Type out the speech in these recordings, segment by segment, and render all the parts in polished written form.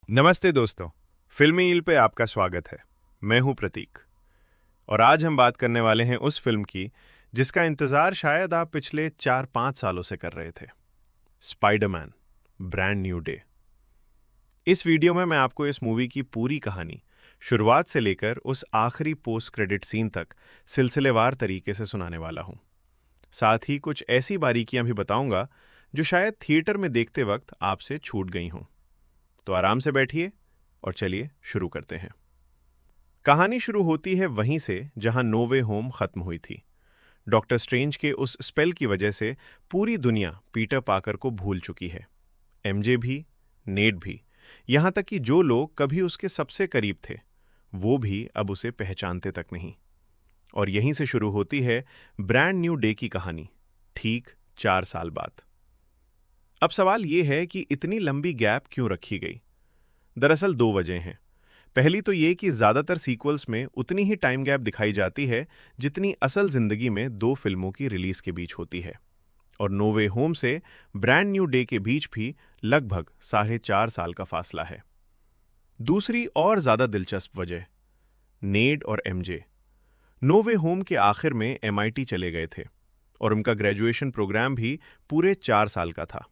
नमस्ते दोस्तों, फिल्मी ईल पे आपका स्वागत है। मैं हूं प्रतीक और आज हम बात करने वाले हैं उस फिल्म की जिसका इंतज़ार शायद आप पिछले 4-5 सालों से कर रहे थे। Spiderman brand new day. इस वीडियो में मैं आपको इस मूवी की पूरी कहानी शुरुआत से लेकर उस आखिरी पोस्ट क्रेडिट सीन तक सिलसिलेवार तरीके से सुनाने वाला हूं। साथ ही कुछ ऐसी बारीकियां भी बताऊंगा जो शायद थिएटर में देखते वक्त आपसे छूट गई हों। तो आराम से बैठिए और चलिए शुरू करते हैं। कहानी शुरू होती है वहीं से जहां नो वे होम खत्म हुई थी। डॉक्टर स्ट्रेंज के उस स्पेल की वजह से पूरी दुनिया पीटर पाकर को भूल चुकी है। एमजे भी, नेट भी, यहां तक कि जो लोग कभी उसके सबसे करीब थे वो भी अब उसे पहचानते तक नहीं। और यहीं से शुरू होती है ब्रांड न्यू डे की कहानी, ठीक 4 साल बाद। अब सवाल यह है कि इतनी लंबी गैप क्यों रखी गई। दरअसल दो वजह हैं। पहली तो ये कि ज्यादातर सीक्वल्स में उतनी ही टाइम गैप दिखाई जाती है जितनी असल जिंदगी में दो फिल्मों की रिलीज के बीच होती है, और नो वे होम से ब्रांड न्यू डे के बीच भी लगभग 4.5 साल का फासला है। दूसरी और ज्यादा दिलचस्प वजह, नेड और एमजे नो वे होम के आखिर में एमआईटी चले गए थे और उनका ग्रेजुएशन प्रोग्राम भी पूरे 4 साल का था।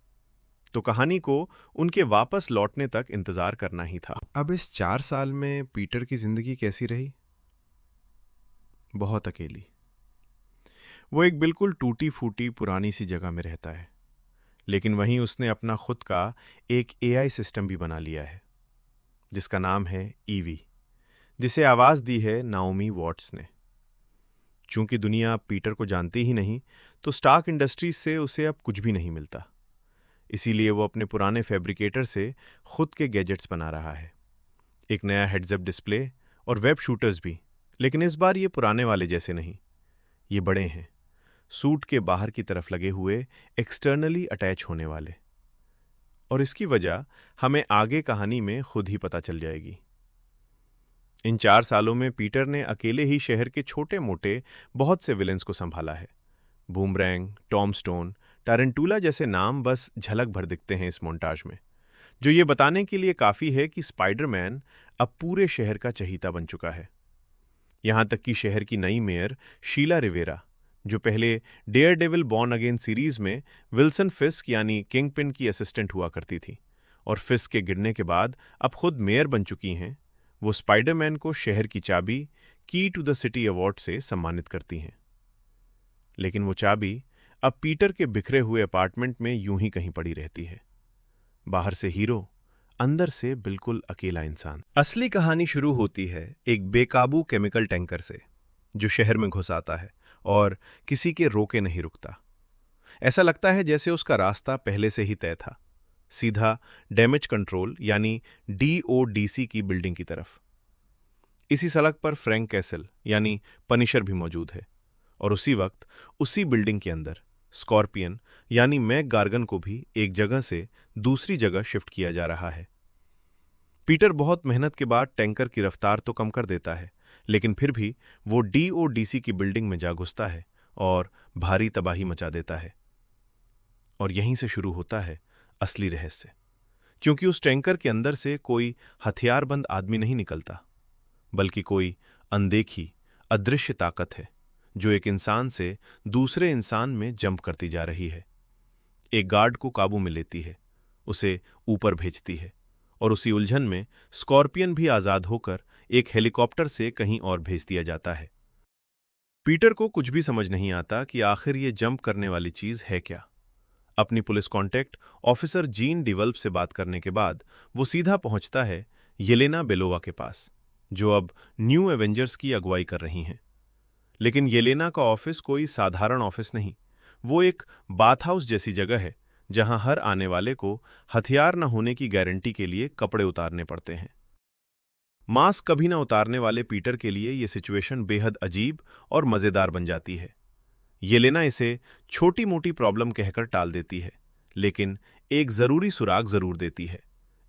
तो कहानी को उनके वापस लौटने तक इंतजार करना ही था। अब इस 4 साल में पीटर की जिंदगी कैसी रही? बहुत अकेली। वो एक बिल्कुल टूटी फूटी पुरानी सी जगह में रहता है, लेकिन वहीं उसने अपना खुद का एक एआई सिस्टम भी बना लिया है जिसका नाम है ईवी, जिसे आवाज दी है नाओमी वॉट्स ने। चूंकि दुनिया पीटर को जानती ही नहीं, तो स्टार्क इंडस्ट्रीज से उसे अब कुछ भी नहीं मिलता। इसीलिए वो अपने पुराने फैब्रिकेटर से खुद के गैजेट्स बना रहा है। एक नया हेड्सअप डिस्प्ले और वेब शूटर्स भी, लेकिन इस बार ये पुराने वाले जैसे नहीं। ये बड़े हैं, सूट के बाहर की तरफ लगे हुए, एक्सटर्नली अटैच होने वाले। और इसकी वजह हमें आगे कहानी में खुद ही पता चल जाएगी। इन 4 सालों में पीटर ने अकेले ही शहर के छोटे मोटे बहुत से विलेंस को संभाला है। बूमरैंग, टॉम स्टोन, टारंटूला जैसे नाम बस झलक भर दिखते हैं इस मोन्टाज में, जो ये बताने के लिए काफी है कि स्पाइडरमैन अब पूरे शहर का चहीता बन चुका है। यहां तक कि शहर की नई मेयर शीला रिवेरा, जो पहले Daredevil born again series में विल्सन फिस्क यानी किंगपिन की असिस्टेंट हुआ करती थी और फिस्क के गिरने के बाद अब खुद मेयर बन चुकी हैं, वो स्पाइडरमैन को शहर की चाबी, की टू द सिटी अवार्ड से सम्मानित करती हैं। लेकिन वो चाबी अब पीटर के बिखरे हुए अपार्टमेंट में यूं ही कहीं पड़ी रहती है। बाहर से हीरो, अंदर से बिल्कुल अकेला इंसान। असली कहानी शुरू होती है एक बेकाबू केमिकल टैंकर से, जो शहर में घुस आता है और किसी के रोके नहीं रुकता। ऐसा लगता है जैसे उसका रास्ता पहले से ही तय था, सीधा डैमेज कंट्रोल यानी डीओडीसी की बिल्डिंग की तरफ। इसी सड़क पर फ्रैंक कैसल यानी पनिशर भी मौजूद है, और उसी वक्त उसी बिल्डिंग के अंदर स्कॉर्पियन यानी मैक गार्गन को भी एक जगह से दूसरी जगह शिफ्ट किया जा रहा है। पीटर बहुत मेहनत के बाद टैंकर की रफ्तार तो कम कर देता है, लेकिन फिर भी वो डीओडीसी की बिल्डिंग में जा घुसता है और भारी तबाही मचा देता है। और यहीं से शुरू होता है असली रहस्य, क्योंकि उस टैंकर के अंदर से कोई हथियारबंद आदमी नहीं निकलता, बल्कि कोई अनदेखी, अदृश्य ताकत है जो एक इंसान से दूसरे इंसान में जंप करती जा रही है। एक गार्ड को काबू में लेती है, उसे ऊपर भेजती है, और उसी उलझन में स्कॉर्पियन भी आजाद होकर एक हेलीकॉप्टर से कहीं और भेज दिया जाता है। पीटर को कुछ भी समझ नहीं आता कि आखिर ये जंप करने वाली चीज है क्या। अपनी पुलिस कांटेक्ट ऑफिसर जीन डिवल्प से बात करने के बाद वो सीधा पहुंचता है येलेना बेलोवा के पास, जो अब न्यू एवेंजर्स की अगुवाई कर रही हैं। लेकिन येलेना का ऑफिस कोई साधारण ऑफिस नहीं, वो एक बाथ हाउस जैसी जगह है जहां हर आने वाले को हथियार न होने की गारंटी के लिए कपड़े उतारने पड़ते हैं। मास्क कभी न उतारने वाले पीटर के लिए यह सिचुएशन बेहद अजीब और मजेदार बन जाती है। येलेना इसे छोटी मोटी प्रॉब्लम कहकर टाल देती है, लेकिन एक जरूरी सुराग जरूर देती है।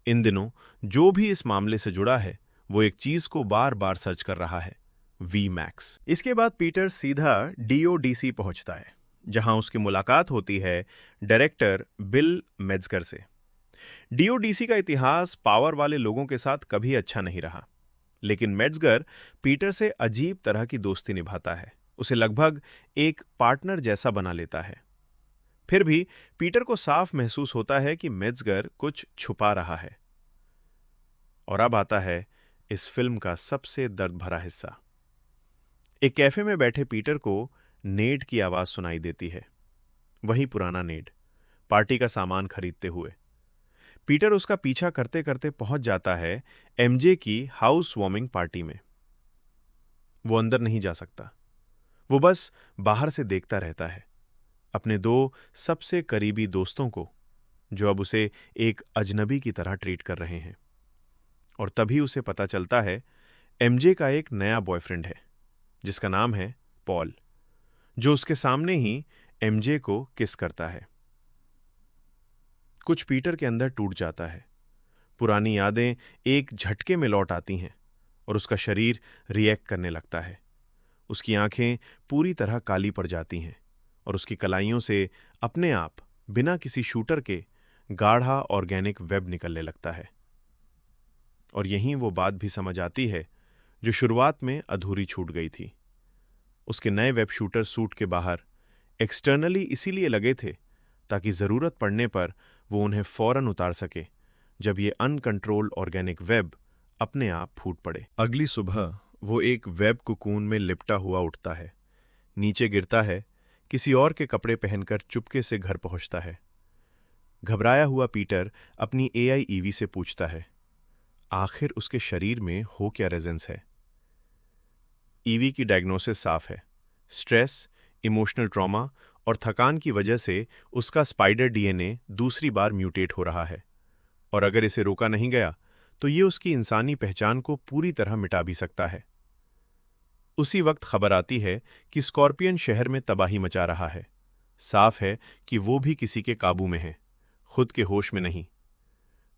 इन दिनों जो भी इस मामले से जुड़ा है वो एक चीज को बार बार सर्च कर रहा है, वी मैक्स। इसके बाद पीटर सीधा डीओडीसी पहुंचता है, जहां उसकी मुलाकात होती है डायरेक्टर बिल मेट्जगर से। डीओडीसी का इतिहास पावर वाले लोगों के साथ कभी अच्छा नहीं रहा, लेकिन मेट्जगर पीटर से अजीब तरह की दोस्ती निभाता है, उसे लगभग एक पार्टनर जैसा बना लेता है। फिर भी पीटर को साफ महसूस होता है कि मेट्जगर कुछ छुपा रहा है। और अब आता है इस फिल्म का सबसे दर्द भरा हिस्सा। एक कैफे में बैठे पीटर को नेड की आवाज सुनाई देती है। वही पुराना नेड, पार्टी का सामान खरीदते हुए। पीटर उसका पीछा करते करते पहुंच जाता है एमजे की हाउस वार्मिंग पार्टी में। वो अंदर नहीं जा सकता, वो बस बाहर से देखता रहता है, अपने दो सबसे करीबी दोस्तों को, जो अब उसे एक अजनबी की तरह ट्रीट कर रहे हैं। और तभी उसे पता चलता है एमजे का एक नया बॉयफ्रेंड है, जिसका नाम है पॉल, जो उसके सामने ही एमजे को किस करता है। कुछ पीटर के अंदर टूट जाता है। पुरानी यादें एक झटके में लौट आती हैं और उसका शरीर रिएक्ट करने लगता है। उसकी आंखें पूरी तरह काली पड़ जाती हैं और उसकी कलाइयों से अपने आप बिना किसी शूटर के गाढ़ा ऑर्गेनिक वेब निकलने लगता है। और यहीं वो बात भी समझ आती है जो शुरुआत में अधूरी छूट गई थी। उसके नए वेब शूटर सूट के बाहर एक्सटर्नली इसीलिए लगे थे ताकि जरूरत पड़ने पर वो उन्हें फौरन उतार सके जब ये अनकंट्रोल्ड ऑर्गेनिक वेब अपने आप फूट पड़े। अगली सुबह वो एक वेब कुकून में लिपटा हुआ उठता है, नीचे गिरता है, किसी और के कपड़े पहनकर चुपके से घर पहुंचता है। घबराया हुआ पीटर अपनी एआई ईवी से पूछता है, आखिर उसके शरीर में हो क्या रेजेंस है। ईवी की डायग्नोसिस साफ है, स्ट्रेस, इमोशनल ट्रॉमा और थकान की वजह से उसका स्पाइडर डीएनए दूसरी बार म्यूटेट हो रहा है, और अगर इसे रोका नहीं गया तो ये उसकी इंसानी पहचान को पूरी तरह मिटा भी सकता है। उसी वक्त खबर आती है कि स्कॉर्पियन शहर में तबाही मचा रहा है। साफ है कि वो भी किसी के काबू में है, खुद के होश में नहीं।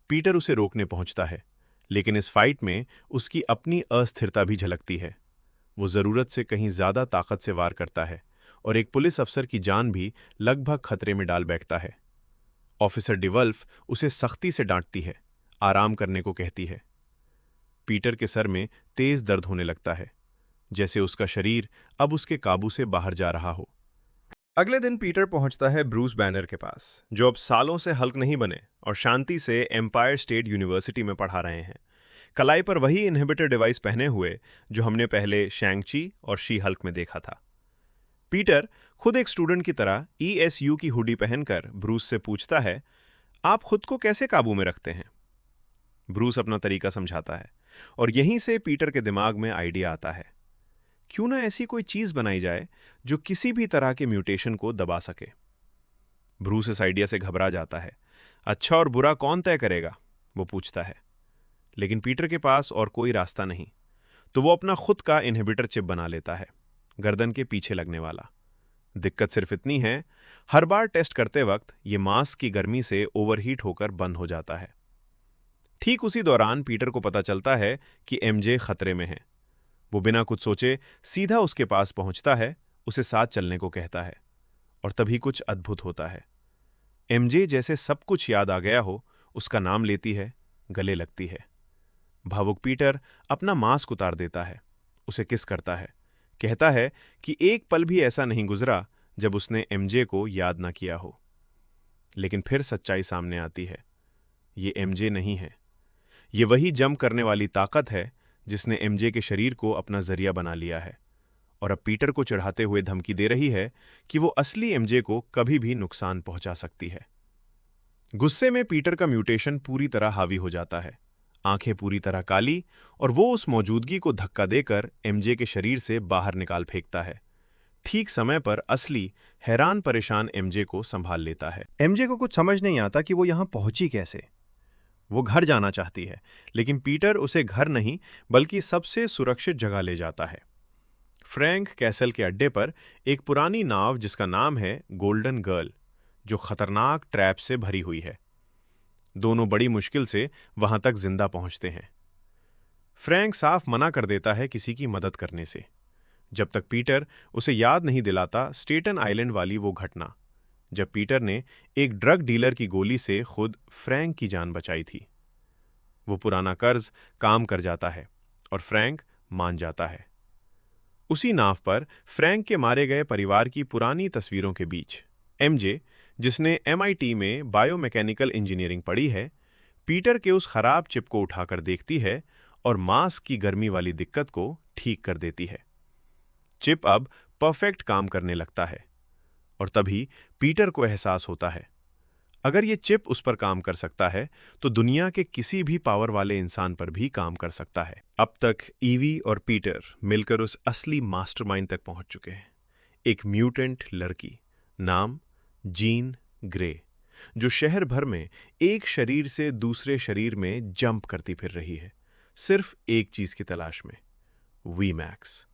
पीटर उसे रोकने पहुंचता है, लेकिन इस फाइट में उसकी अपनी अस्थिरता भी झलकती है। वो जरूरत से कहीं ज्यादा ताकत से वार करता है और एक पुलिस अफसर की जान भी लगभग खतरे में डाल बैठता है। ऑफिसर डिवल्फ उसे सख्ती से डांटती है, आराम करने को कहती है। पीटर के सर में तेज दर्द होने लगता है, जैसे उसका शरीर अब उसके काबू से बाहर जा रहा हो। अगले दिन पीटर पहुंचता है ब्रूस बैनर के पास, जो अब सालों से हल्क नहीं बने और शांति से एम्पायर स्टेट यूनिवर्सिटी में पढ़ा रहे हैं। कलाई पर वही इनहिबिटर डिवाइस पहने हुए जो हमने पहले शैंग-ची और शी हल्क में देखा था। पीटर खुद एक स्टूडेंट की तरह ईएसयू की हुडी पहनकर ब्रूस से पूछता है, आप खुद को कैसे काबू में रखते हैं? ब्रूस अपना तरीका समझाता है और यहीं से पीटर के दिमाग में आइडिया आता है, क्यों ना ऐसी कोई चीज बनाई जाए जो किसी भी तरह के म्यूटेशन को दबा सके। ब्रूस इस आइडिया से घबरा जाता है। अच्छा और बुरा कौन तय करेगा, वो पूछता है। लेकिन पीटर के पास और कोई रास्ता नहीं, तो वो अपना खुद का इनहिबिटर चिप बना लेता है, गर्दन के पीछे लगने वाला। दिक्कत सिर्फ इतनी है, हर बार टेस्ट करते वक्त ये मास्क की गर्मी से ओवरहीट होकर बंद हो जाता है। ठीक उसी दौरान पीटर को पता चलता है कि एमजे खतरे में है। वो बिना कुछ सोचे सीधा उसके पास पहुंचता है, उसे साथ चलने को कहता है, और तभी कुछ अद्भुत होता है। एमजे जैसे सब कुछ याद आ गया हो, उसका नाम लेती है, गले लगती है। भावुक पीटर अपना मास्क उतार देता है, उसे किस करता है, कहता है कि एक पल भी ऐसा नहीं गुजरा जब उसने एमजे को याद ना किया हो। लेकिन फिर सच्चाई सामने आती है, ये एमजे नहीं है। ये वही जंप करने वाली ताकत है जिसने एमजे के शरीर को अपना जरिया बना लिया है, और अब पीटर को चढ़ाते हुए धमकी दे रही है कि वो असली एमजे को कभी भी नुकसान पहुंचा सकती है। गुस्से में पीटर का म्यूटेशन पूरी तरह हावी हो जाता है, आंखें पूरी तरह काली, और वो उस मौजूदगी को धक्का देकर एमजे के शरीर से बाहर निकाल फेंकता है। ठीक समय पर असली हैरान परेशान एमजे को संभाल लेता है। एमजे को कुछ समझ नहीं आता कि वो यहां पहुंची कैसे। वो घर जाना चाहती है, लेकिन पीटर उसे घर नहीं बल्कि सबसे सुरक्षित जगह ले जाता है। फ्रैंक कैसल के अड्डे पर एक पुरानी नाव जिसका नाम है गोल्डन गर्ल, जो खतरनाक ट्रैप से भरी हुई है। दोनों बड़ी मुश्किल से वहां तक जिंदा पहुंचते हैं। फ्रैंक साफ मना कर देता है किसी की मदद करने से, जब तक पीटर उसे याद नहीं दिलाता स्टेटन आइलैंड वाली वो घटना जब पीटर ने एक ड्रग डीलर की गोली से खुद फ्रैंक की जान बचाई थी। वो पुराना कर्ज काम कर जाता है और फ्रैंक मान जाता है। उसी नाव पर फ्रैंक के मारे गए परिवार की पुरानी तस्वीरों के बीच एमजे, जिसने एमआईटी में बायोमैकेनिकल इंजीनियरिंग पढ़ी है, पीटर के उस खराब चिप को उठाकर देखती है और मास्क की गर्मी वाली दिक्कत को ठीक कर देती है। चिप अब परफेक्ट काम करने लगता है और तभी पीटर को एहसास होता है, अगर ये चिप उस पर काम कर सकता है तो दुनिया के किसी भी पावर वाले इंसान पर भी काम कर सकता है। अब तक ईवी और पीटर मिलकर उस असली मास्टरमाइंड तक पहुंच चुके हैं, एक म्यूटेंट लड़की नाम जीन ग्रे, जो शहर भर में एक शरीर से दूसरे शरीर में जंप करती फिर रही है, सिर्फ एक चीज की तलाश में, वी मैक्स।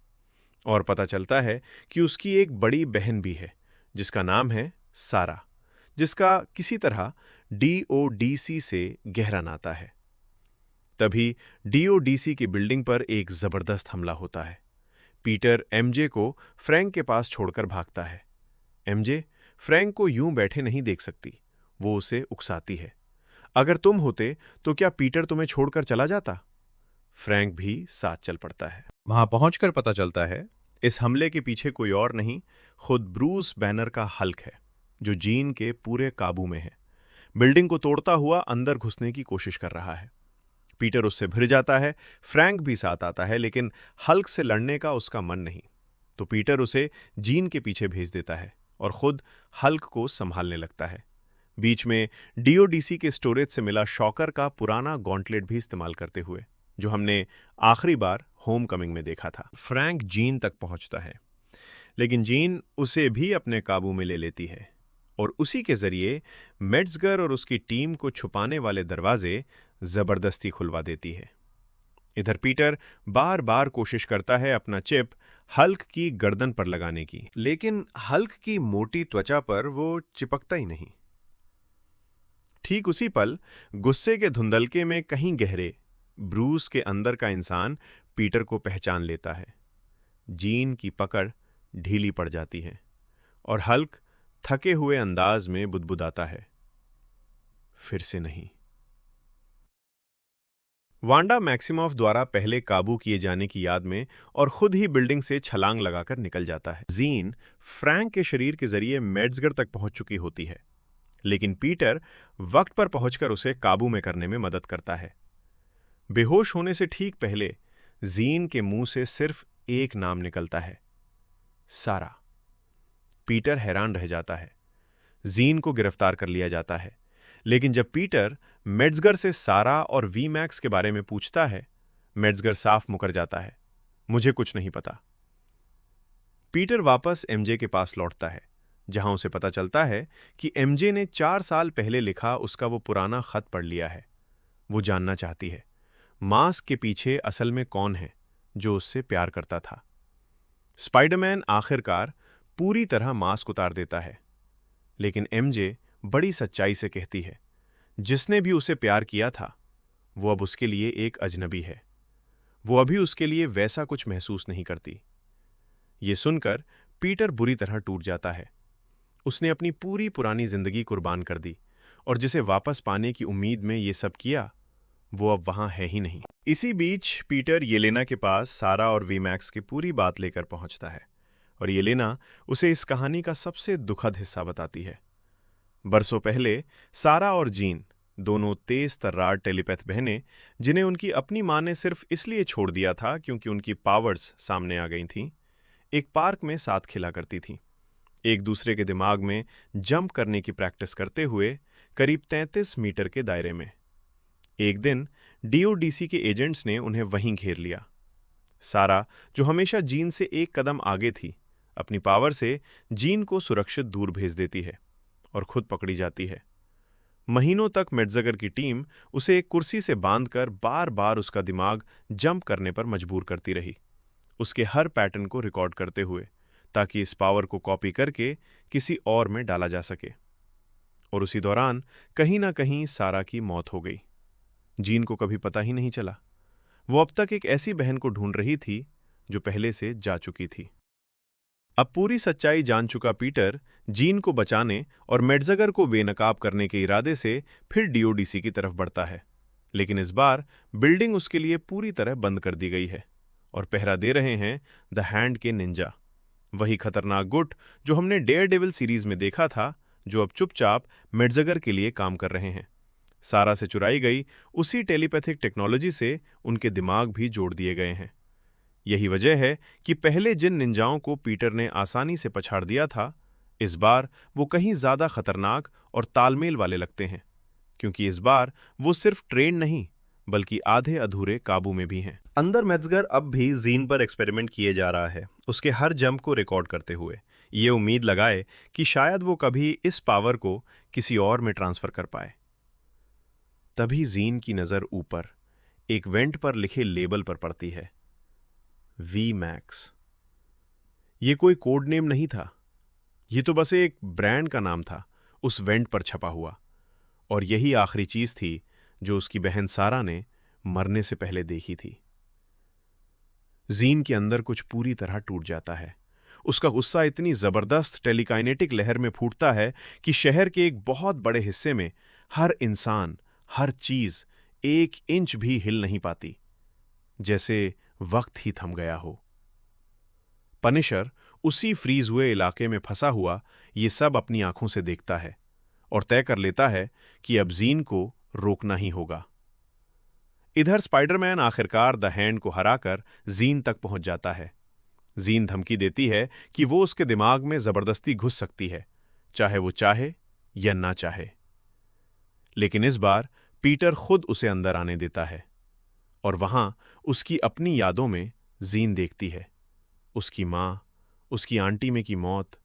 और पता चलता है कि उसकी एक बड़ी बहन भी है जिसका नाम है सारा, जिसका किसी तरह डीओडीसी से गहरा नाता है। तभी डीओडीसी की बिल्डिंग पर एक जबरदस्त हमला होता है। पीटर एमजे को फ्रैंक के पास छोड़कर भागता है। एमजे फ्रैंक को यूं बैठे नहीं देख सकती, वो उसे उकसाती है, अगर तुम होते तो क्या पीटर तुम्हें छोड़कर चला जाता? फ्रैंक भी साथ चल पड़ता है। वहां पहुंचकर पता चलता है इस हमले के पीछे कोई और नहीं, खुद ब्रूस बैनर का हल्क है, जो जीन के पूरे काबू में है। बिल्डिंग को तोड़ता हुआ अंदर घुसने की कोशिश कर रहा है। पीटर उससे भिड़ जाता है, फ्रैंक भी साथ आता है, लेकिन हल्क से लड़ने का उसका मन नहीं। तो पीटर उसे जीन के पीछे भेज देता है और खुद हल्क को संभालने लगता है, बीच में डीओडीसी के स्टोरेज से मिला शॉकर का पुराना गॉन्टलेट भी इस्तेमाल करते हुए, जो हमने आखिरी बार होम कमिंग में देखा था। फ्रैंक जीन तक पहुंचता है, लेकिन जीन उसे भी अपने काबू में ले लेती है और उसी के जरिए मेट्जगर और उसकी टीम को छुपाने वाले दरवाजे जबरदस्ती खुलवा देती है। इधर पीटर बार बार कोशिश करता है अपना चिप हल्क की गर्दन पर लगाने की, लेकिन हल्क की मोटी त्वचा पर वो चिपकता ही नहीं। ठीक उसी पल गुस्से के धुंधलके में कहीं गहरे ब्रूस के अंदर का इंसान पीटर को पहचान लेता है। जीन की पकड़ ढीली पड़ जाती है और हल्क थके हुए अंदाज में बुदबुदाता है, फिर से नहीं। वांडा मैक्सिमॉफ द्वारा पहले काबू किए जाने की याद में और खुद ही बिल्डिंग से छलांग लगाकर निकल जाता है। जीन फ्रैंक के शरीर के जरिए मेट्जगर तक पहुंच चुकी होती है, लेकिन पीटर वक्त पर पहुंचकर उसे काबू में करने में मदद करता है। बेहोश होने से ठीक पहले जीन के मुंह से सिर्फ एक नाम निकलता है, सारा। पीटर हैरान रह जाता है। जीन को गिरफ्तार कर लिया जाता है, लेकिन जब पीटर मेट्जगर से सारा और वी मैक्स के बारे में पूछता है, मेट्जगर साफ मुकर जाता है, मुझे कुछ नहीं पता। पीटर वापस एमजे के पास लौटता है, जहां उसे पता चलता है कि एमजे ने 4 साल पहले लिखा उसका वो पुराना खत पढ़ लिया है। वो जानना चाहती है मास्क के पीछे असल में कौन है जो उससे प्यार करता था। स्पाइडरमैन आखिरकार पूरी तरह मास्क उतार देता है, लेकिन एमजे बड़ी सच्चाई से कहती है, जिसने भी उसे प्यार किया था वो अब उसके लिए एक अजनबी है। वो अभी उसके लिए वैसा कुछ महसूस नहीं करती। ये सुनकर पीटर बुरी तरह टूट जाता है। उसने अपनी पूरी पुरानी जिंदगी कुर्बान कर दी और जिसे वापस पाने की उम्मीद में ये सब किया, वो अब वहां है ही नहीं। इसी बीच पीटर येलेना के पास सारा और वीमैक्स की पूरी बात लेकर पहुंचता है और येलेना उसे इस कहानी का सबसे दुखद हिस्सा बताती है। बरसों पहले सारा और जीन, दोनों तेज तर्रार टेलीपैथ बहनें, जिन्हें उनकी अपनी मां ने सिर्फ इसलिए छोड़ दिया था क्योंकि उनकी पावर्स सामने आ गई थीं, एक पार्क में साथ खेला करती थीं, एक दूसरे के दिमाग में जंप करने की प्रैक्टिस करते हुए करीब 33 मीटर के दायरे में। एक दिन डीओडीसी के एजेंट्स ने उन्हें वहीं घेर लिया। सारा, जो हमेशा जीन से एक कदम आगे थी, अपनी पावर से जीन को सुरक्षित दूर भेज देती है और खुद पकड़ी जाती है। महीनों तक मेट्जगर की टीम उसे एक कुर्सी से बांधकर बार बार उसका दिमाग जंप करने पर मजबूर करती रही, उसके हर पैटर्न को रिकॉर्ड करते हुए, ताकि इस पावर को कॉपी करके किसी और में डाला जा सके। और उसी दौरान कहीं ना कहीं सारा की मौत हो गई। जीन को कभी पता ही नहीं चला। वो अब तक एक ऐसी बहन को ढूंढ रही थी जो पहले से जा चुकी थी। अब पूरी सच्चाई जान चुका पीटर जीन को बचाने और मेट्ज़गर को बेनकाब करने के इरादे से फिर डीओडीसी की तरफ बढ़ता है। लेकिन इस बार बिल्डिंग उसके लिए पूरी तरह बंद कर दी गई है और पहरा दे रहे हैं द हैंड के निंजा, वही खतरनाक गुट जो हमने डेयर डेविल सीरीज में देखा था, जो अब चुपचाप मेट्ज़गर के लिए काम कर रहे हैं। सारा से चुराई गई उसी टेलीपैथिक टेक्नोलॉजी से उनके दिमाग भी जोड़ दिए गए हैं। यही वजह है कि पहले जिन निंजाओं को पीटर ने आसानी से पछाड़ दिया था, इस बार वो कहीं ज्यादा खतरनाक और तालमेल वाले लगते हैं, क्योंकि इस बार वो सिर्फ ट्रेन नहीं बल्कि आधे अधूरे काबू में भी हैं। अंदर मेट्ज़गर अब भी जीन पर एक्सपेरिमेंट किए जा रहा है, उसके हर जंप को रिकॉर्ड करते हुए, ये उम्मीद लगाए कि शायद वो कभी इस पावर को किसी और में ट्रांसफर कर पाए। तभी जीन की नजर ऊपर एक वेंट पर लिखे लेबल पर पड़ती है, वी मैक्स। ये कोई कोड नेम नहीं था, ये तो बस एक ब्रांड का नाम था उस वेंट पर छपा हुआ, और यही आखिरी चीज थी जो उसकी बहन सारा ने मरने से पहले देखी थी। जीन के अंदर कुछ पूरी तरह टूट जाता है। उसका गुस्सा इतनी जबरदस्त टेलीकाइनेटिक लहर में फूटता है कि शहर के एक बहुत बड़े हिस्से में हर इंसान, हर चीज 1 इंच भी हिल नहीं पाती, जैसे वक्त ही थम गया हो। पनिशर उसी फ्रीज हुए इलाके में फंसा हुआ ये सब अपनी आंखों से देखता है और तय कर लेता है कि अब जीन को रोकना ही होगा। इधर स्पाइडरमैन आखिरकार द हैंड को हराकर जीन तक पहुंच जाता है। जीन धमकी देती है कि वो उसके दिमाग में जबरदस्ती घुस सकती है, चाहे वो चाहे या ना चाहे। लेकिन इस बार पीटर खुद उसे अंदर आने देता है और वहां उसकी अपनी यादों में जीन देखती है उसकी मां, उसकी आंटी में की मौत,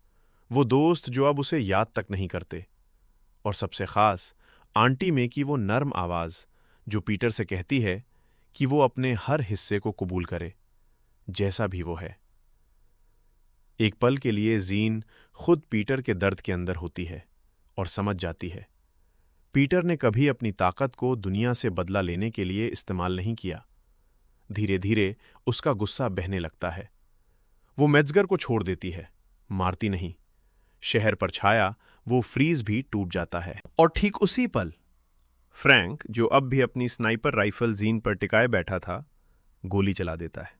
वो दोस्त जो अब उसे याद तक नहीं करते, और सबसे खास आंटी में की वो नर्म आवाज जो पीटर से कहती है कि वो अपने हर हिस्से को कबूल करे, जैसा भी वो है। एक पल के लिए जीन खुद पीटर के दर्द के अंदर होती है और समझ जाती है पीटर ने कभी अपनी ताकत को दुनिया से बदला लेने के लिए इस्तेमाल नहीं किया। धीरे धीरे उसका गुस्सा बहने लगता है। वो मेट्ज़गर को छोड़ देती है, मारती नहीं। शहर पर छाया वो फ्रीज भी टूट जाता है और ठीक उसी पल फ्रैंक, जो अब भी अपनी स्नाइपर राइफल जीन पर टिकाए बैठा था, गोली चला देता है।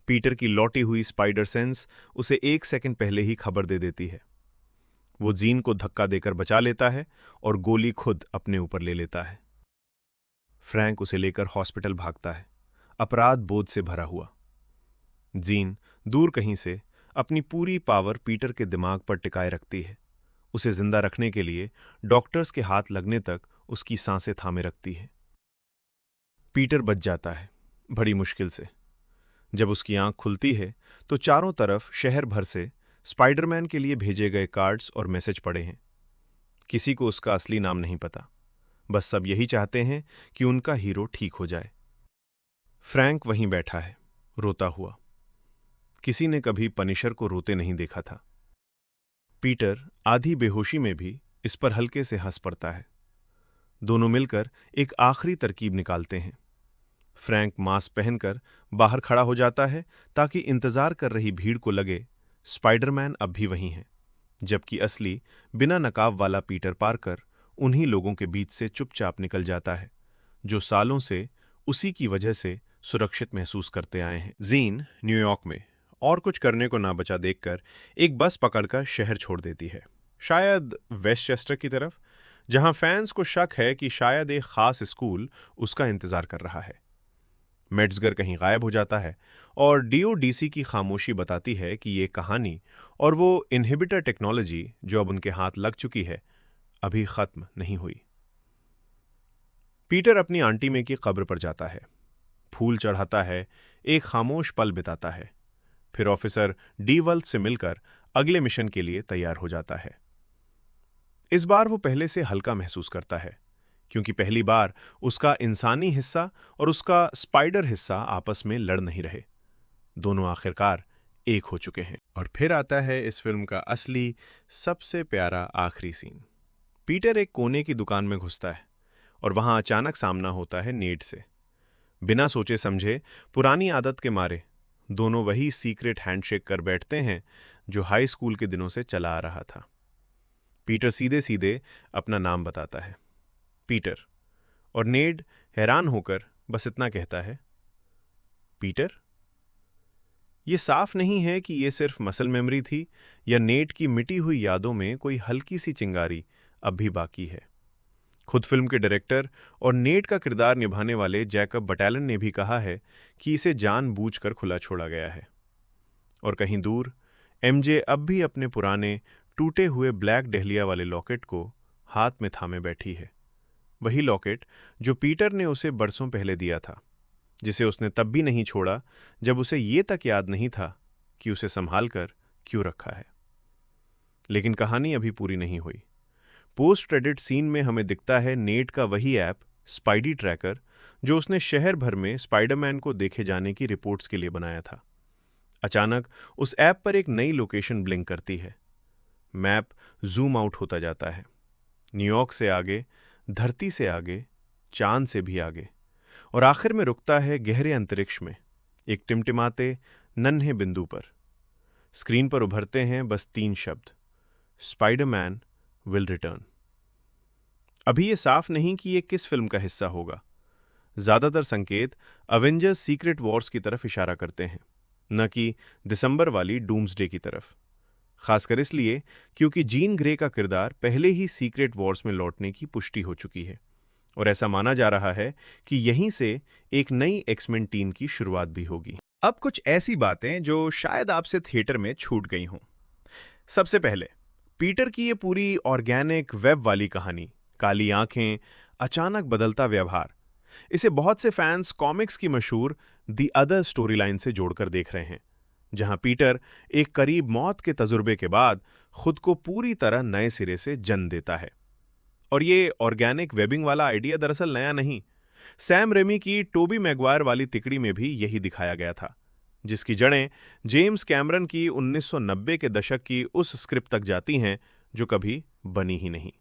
पीटर की लौटी हुई स्पाइडर सेंस उसे 1 सेकंड पहले ही खबर दे देती है। वो जीन को धक्का देकर बचा लेता है और गोली खुद अपने ऊपर ले लेता है। फ्रैंक उसे लेकर हॉस्पिटल भागता है, अपराध बोध से भरा हुआ। जीन दूर कहीं से अपनी पूरी पावर पीटर के दिमाग पर टिकाए रखती है, उसे जिंदा रखने के लिए डॉक्टर्स के हाथ लगने तक उसकी सांसें थामे रखती है। पीटर बच जाता है, बड़ी मुश्किल से। जब उसकी आंख खुलती है तो चारों तरफ शहर भर से स्पाइडरमैन के लिए भेजे गए कार्ड्स और मैसेज पड़े हैं। किसी को उसका असली नाम नहीं पता, बस सब यही चाहते हैं कि उनका हीरो ठीक हो जाए। फ्रैंक वहीं बैठा है, रोता हुआ। किसी ने कभी पनिशर को रोते नहीं देखा था। पीटर आधी बेहोशी में भी इस पर हल्के से हंस पड़ता है। दोनों मिलकर एक आखिरी तरकीब निकालते हैं। फ्रैंक मास्क पहनकर बाहर खड़ा हो जाता है ताकि इंतजार कर रही भीड़ को लगे स्पाइडरमैन अब भी वहीं है, जबकि असली बिना नकाब वाला पीटर पार्कर उन्हीं लोगों के बीच से चुपचाप निकल जाता है जो सालों से उसी की वजह से सुरक्षित महसूस करते आए हैं। जीन न्यूयॉर्क में और कुछ करने को ना बचा देखकर एक बस पकड़कर शहर छोड़ देती है, शायद वेस्टचेस्टर की तरफ, जहां फैंस को शक है कि शायद एक खास स्कूल उसका इंतजार कर रहा है। मेट्ज़गर कहीं गायब हो जाता है और डीओडीसी की खामोशी बताती है कि ये कहानी और वो इनहिबिटर टेक्नोलॉजी जो अब उनके हाथ लग चुकी है, अभी खत्म नहीं हुई। पीटर अपनी आंटी में की कब्र पर जाता है, फूल चढ़ाता है, एक खामोश पल बिताता है, फिर ऑफिसर डीवल्ट से मिलकर अगले मिशन के लिए तैयार हो जाता है। इस बार वो पहले से हल्का महसूस करता है, क्योंकि पहली बार उसका इंसानी हिस्सा और उसका स्पाइडर हिस्सा आपस में लड़ नहीं रहे। दोनों आखिरकार एक हो चुके हैं। और फिर आता है इस फिल्म का असली सबसे प्यारा आखिरी सीन। पीटर एक कोने की दुकान में घुसता है और वहां अचानक सामना होता है नेड से। बिना सोचे समझे, पुरानी आदत के मारे दोनों वही सीक्रेट हैंडशेक कर बैठते हैं जो हाई स्कूल के दिनों से चला आ रहा था। पीटर सीधे सीधे अपना नाम बताता है, पीटर, और नेड हैरान होकर बस इतना कहता है, पीटर। ये साफ नहीं है कि ये सिर्फ मसल मेमोरी थी या नेट की मिटी हुई यादों में कोई हल्की सी चिंगारी अब भी बाकी है। खुद फिल्म के डायरेक्टर और नेट का किरदार निभाने वाले जैकब बटालन ने भी कहा है कि इसे जानबूझकर खुला छोड़ा गया है। और कहीं दूर एमजे अब भी अपने पुराने टूटे हुए ब्लैक डहलिया वाले लॉकेट को हाथ में थामे बैठी है। वही लॉकेट जो पीटर ने उसे बरसों पहले दिया था, जिसे उसने तब भी नहीं छोड़ा जब उसे ये तक याद नहीं था कि उसे संभाल कर क्यों रखा है। लेकिन कहानी अभी पूरी नहीं हुई। पोस्ट क्रेडिट सीन में हमें दिखता है नेट का वही ऐप स्पाइडी ट्रैकर जो उसने शहर भर में स्पाइडरमैन को देखे जाने की रिपोर्ट्स के लिए बनाया था। अचानक उस ऐप पर एक नई लोकेशन ब्लिंक करती है। मैप जूम आउट होता जाता है, न्यूयॉर्क से आगे, धरती से आगे, चांद से भी आगे, और आखिर में रुकता है गहरे अंतरिक्ष में, एक टिमटिमाते नन्हे बिंदु पर। स्क्रीन पर उभरते हैं बस 3 शब्द, स्पाइडरमैन विल रिटर्न। अभी ये साफ नहीं कि ये किस फिल्म का हिस्सा होगा। ज्यादातर संकेत अवेंजर्स सीक्रेट वॉर्स की तरफ इशारा करते हैं, न कि दिसंबर वाली डूम्सडे की तरफ। खासकर इसलिए क्योंकि जीन ग्रे का किरदार पहले ही सीक्रेट वॉर्स में लौटने की पुष्टि हो चुकी है, और ऐसा माना जा रहा है कि यहीं से एक नई एक्समेन टीम की शुरुआत भी होगी। अब कुछ ऐसी बातें जो शायद आपसे थिएटर में छूट गई हों। सबसे पहले, पीटर की ये पूरी ऑर्गेनिक वेब वाली कहानी, काली आंखें, अचानक बदलता व्यवहार, इसे बहुत से फैंस कॉमिक्स की मशहूर द अदर स्टोरी लाइन से जोड़कर देख रहे हैं, जहां पीटर एक करीब मौत के तजुर्बे के बाद खुद को पूरी तरह नए सिरे से जन्म देता है। और ये ऑर्गेनिक वेबिंग वाला आइडिया दरअसल नया नहीं। सैम रेमी की टोबी मैगवायर वाली तिकड़ी में भी यही दिखाया गया था, जिसकी जड़ें जेम्स कैमरन की 1990 के दशक की उस स्क्रिप्ट तक जाती हैं जो कभी बनी ही नहीं।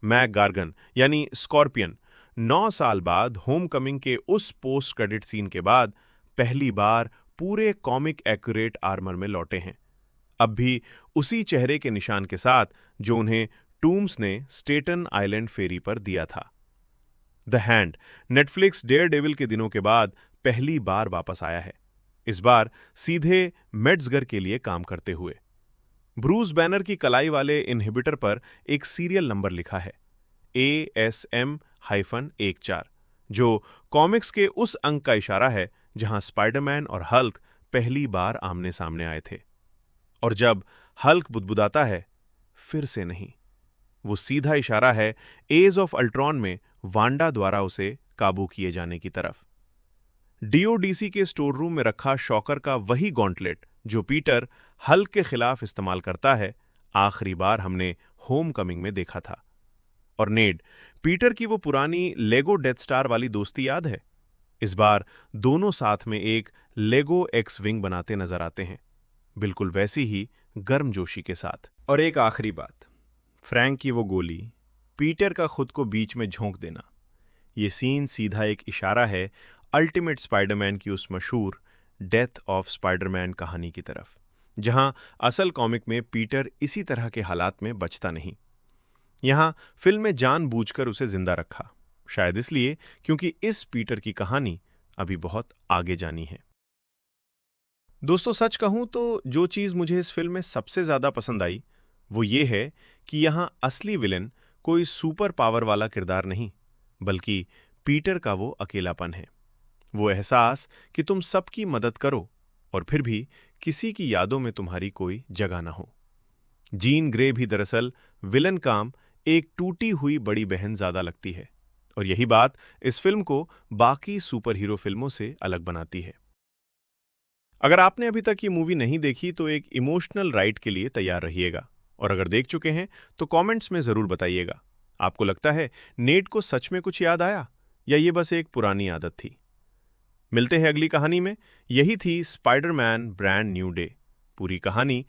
मैक गार्गन यानी स्कॉर्पियन 9 साल बाद होमकमिंग के उस पोस्ट क्रेडिट सीन के बाद पहली बार पूरे कॉमिक एक्यूरेट आर्मर में लौटे हैं, अब भी उसी चेहरे के निशान के साथ जो उन्हें टूम्स ने स्टेटन आइलैंड फेरी पर दिया था। द हैंड नेटफ्लिक्स डेयरडेविल के दिनों के बाद पहली बार वापस आया है, इस बार सीधे मेट्सगर के लिए काम करते हुए। ब्रूस बैनर की कलाई वाले इनहिबिटर पर एक सीरियल नंबर लिखा है, ASM-14, जो कॉमिक्स के उस अंक का इशारा है जहां स्पाइडरमैन और हल्क पहली बार आमने सामने आए थे। और जब हल्क बुदबुदाता है, फिर से नहीं, वो सीधा इशारा है एज ऑफ अल्ट्रॉन में वांडा द्वारा उसे काबू किए जाने की तरफ। डीओडीसी के स्टोर रूम में रखा शॉकर का वही गॉन्टलेट जो पीटर हल्क के खिलाफ इस्तेमाल करता है, आखिरी बार हमने होमकमिंग में देखा था। और नेड, पीटर की वो पुरानी लेगो डेथ स्टार वाली दोस्ती याद है? इस बार दोनों साथ में एक लेगो एक्स विंग बनाते नजर आते हैं, बिल्कुल वैसी ही गर्मजोशी के साथ। और एक आखिरी बात, फ्रैंक की वो गोली, पीटर का खुद को बीच में झोंक देना, ये सीन सीधा एक इशारा है अल्टीमेट स्पाइडरमैन की उस मशहूर डेथ ऑफ स्पाइडरमैन कहानी की तरफ, जहां असल कॉमिक में पीटर इसी तरह के हालात में बचता नहीं। यहां फिल्म में जानबूझकर उसे जिंदा रखा, शायद इसलिए क्योंकि इस पीटर की कहानी अभी बहुत आगे जानी है। दोस्तों, सच कहूं तो जो चीज मुझे इस फिल्म में सबसे ज्यादा पसंद आई वो ये है कि यहां असली विलेन कोई सुपर पावर वाला किरदार नहीं, बल्कि पीटर का वो अकेलापन है, वो एहसास कि तुम सबकी मदद करो और फिर भी किसी की यादों में तुम्हारी कोई जगह ना हो। जीन ग्रे भी दरअसल विलन काम एक टूटी हुई बड़ी बहन ज्यादा लगती है, और यही बात इस फिल्म को बाकी सुपर हीरो फिल्मों से अलग बनाती है। अगर आपने अभी तक ये मूवी नहीं देखी तो एक इमोशनल राइड के लिए तैयार रहिएगा, और अगर देख चुके हैं तो कमेंट्स में जरूर बताइएगा, आपको लगता है नेड को सच में कुछ याद आया या ये बस एक पुरानी आदत थी। मिलते हैं अगली कहानी में। यही थी स्पाइडरमैन ब्रांड न्यू डे। पूरी कहानी